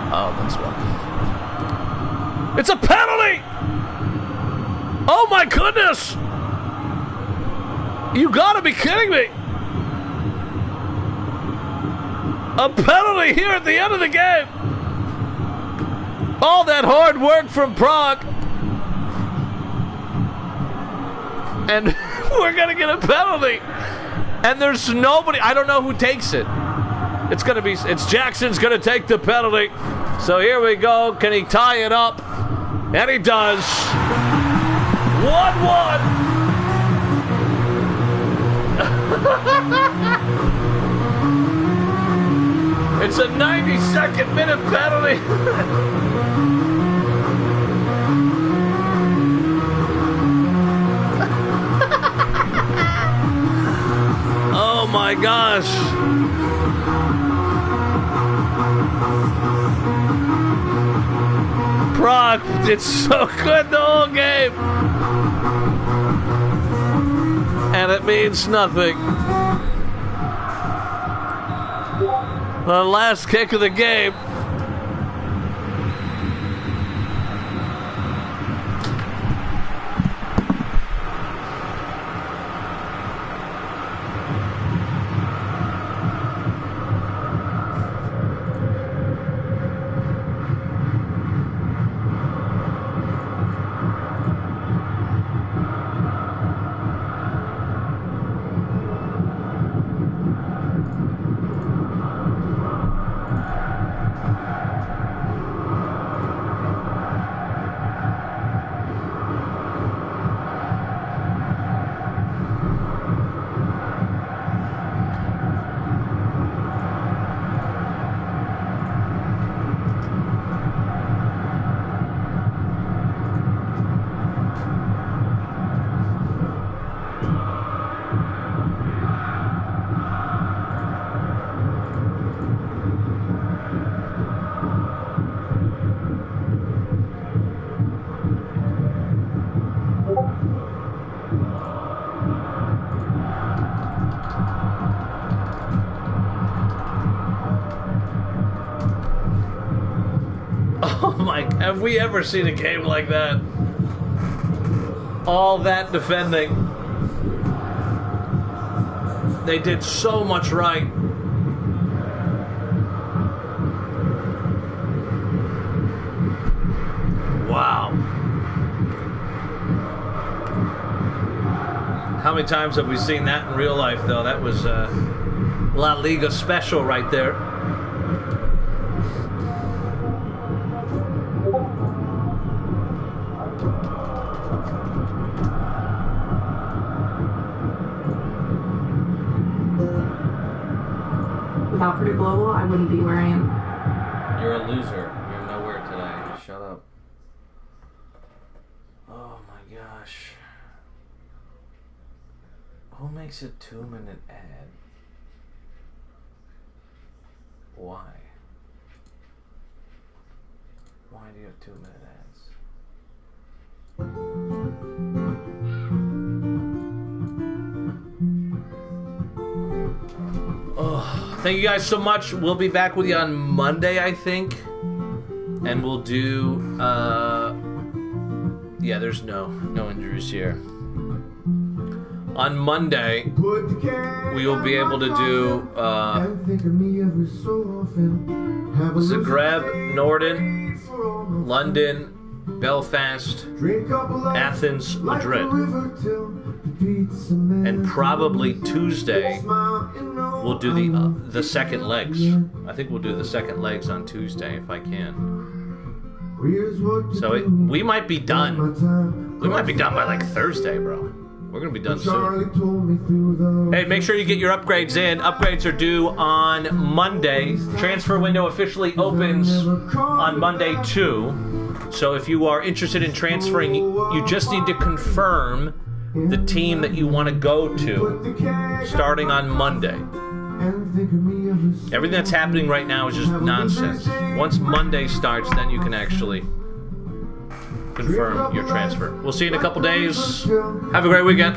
Oh, that's why. It's a penalty! Oh my goodness! You gotta be kidding me! A penalty here at the end of the game! All that hard work from Prague! And we're gonna get a penalty! And there's nobody, I don't know who takes it. It's Jackson's gonna take the penalty. So here we go. Can he tie it up? And he does. 1-1. It's a 92nd minute penalty. Oh my gosh. Prague did so good the whole game. And it means nothing. The last kick of the game. Have we ever seen a game like that? All that defending. They did so much right. Wow. How many times have we seen that in real life, though? That was La Liga special right there. Without Purdue Global, I wouldn't be where I am. You're a loser. You're nowhere today. Shut up. Oh my gosh. Who makes a 2-minute ad? Why? Why do you have 2-minute ads? Oh, thank you guys so much. We'll be back with you on Monday, I think. And we'll do, yeah, there's no injuries here. On Monday, we will be able to do Zagreb, Norden, London, Belfast, Athens, Madrid. And probably Tuesday, we'll do the second legs. I think we'll do the second legs on Tuesday if I can. So we might be done. We might be done by like Thursday, bro. We're going to be done soon. Hey, make sure you get your upgrades in. Upgrades are due on Monday. Transfer window officially opens on Monday, too. So if you are interested in transferring, you just need to confirm the team that you want to go to starting on Monday. Everything that's happening right now is just nonsense. Once Monday starts, then you can actually confirm your transfer. We'll see you in a couple days. Have a great weekend.